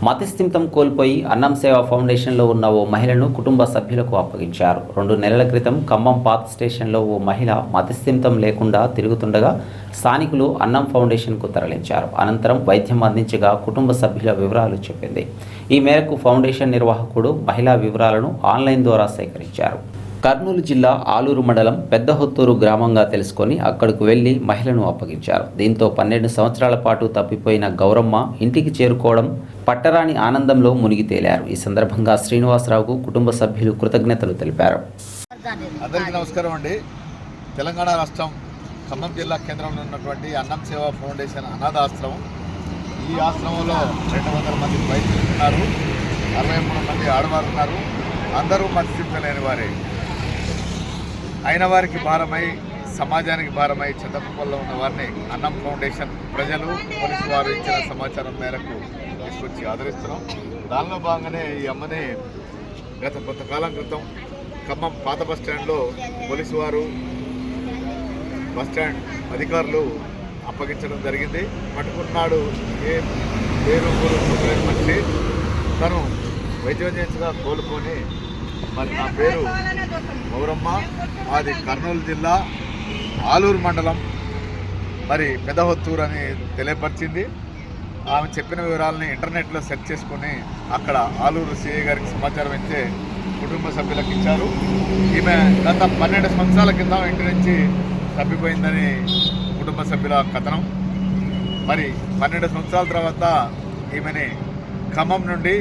మతిస్థిమితం కోల్పోయి అన్నం సేవ ఫౌండేషన్లో ఉన్న ఓ మహిళను కుటుంబ సభ్యులకు అప్పగించారు. 2 నెలల క్రితం ఖమ్మం పాత స్టేషన్లో ఓ మహిళ మతిస్థిమితం లేకుండా తిరుగుతుండగా స్థానికులు అన్నం ఫౌండేషన్కు తరలించారు. అనంతరం వైద్యం అందించగా కుటుంబ సభ్యుల వివరాలు చెప్పింది. ఈ మేరకు ఫౌండేషన్ నిర్వాహకుడు మహిళా వివరాలను ఆన్లైన్ ద్వారా సేకరించారు. కర్నూలు జిల్లా ఆలూరు మండలం పెద్దహొత్తూరు గ్రామంగా తెలుసుకొని అక్కడకు వెళ్లి మహిళను అప్పగించారు. దీంతో 12 సంవత్సరాల పాటు తప్పిపోయిన గౌరమ్మ ఇంటికి చేరుకోవడం పట్టరాని ఆనందంలో మునిగి తేలారు. ఈ సందర్భంగా శ్రీనివాసరావుకు కుటుంబ సభ్యులు కృతజ్ఞతలు తెలిపారు. అందరికీ నమస్కారం అండి. తెలంగాణ రాష్ట్రం ఖమ్మం జిల్లా కేంద్రంలో ఉన్నటువంటి అన్నం సేవా ఫౌండేషన్ అనాథ ఆశ్రమం. ఈ ఆశ్రమంలో 200 మంది వైద్యులు ఉన్నారు, 63 మంది ఆడవారు ఉన్నారు. అందరూ మతిస్థిమితం లేని వారే. అయిన వారికి భారమై, సమాజానికి భారమై చింతపల్లిలో ఉన్న వారిని అన్నం ఫౌండేషన్ ప్రజలు, పోలీసు వారు ఇచ్చిన సమాచారం మేరకు తీసుకొచ్చి ఆదరిస్తున్నాం. దానిలో భాగంగానే ఈ అమ్మని గత కొంతకాలం క్రితం ఖమ్మం పాత బస్టాండ్లో పోలీసు వారు, బస్టాండ్ అధికారులు అప్పగించడం జరిగింది. పట్టుకున్నాడు ఏ పేరు ఊరు చెప్పలేని మనిషి. తను వైద్యం చేయించగా కోలుకొని, మరి నా పేరు గౌరమ్మ, మాది కర్నూలు జిల్లా ఆలూరు మండలం, మరి పెద్దహొత్తూరు అని తెలియపరిచింది. ఆమె చెప్పిన వివరాలని ఇంటర్నెట్లో సెర్చ్ చేసుకుని అక్కడ ఆలూరు సిఐ గారికి సమాచారం ఇచ్చే కుటుంబ సభ్యులకు ఇచ్చారు. ఈమె గత 12 సంవత్సరాల కింద ఇంటి నుంచి తప్పిపోయిందని కుటుంబ సభ్యుల కథనం. మరి 12 సంవత్సరాల తర్వాత ఈమెని ఖమ్మం నుండి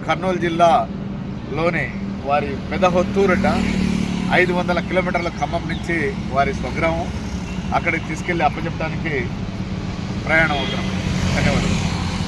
కర్నూలు జిల్లాలోని వారి పెద్దహొత్తూరట 500 కిలోమీటర్ల ఖమ్మం నుంచి వారి స్వగ్రామం, అక్కడికి తీసుకెళ్ళి అప్పచెప్పడానికి ప్రయాణం అవుతున్నాం. ధన్యవాదాలు.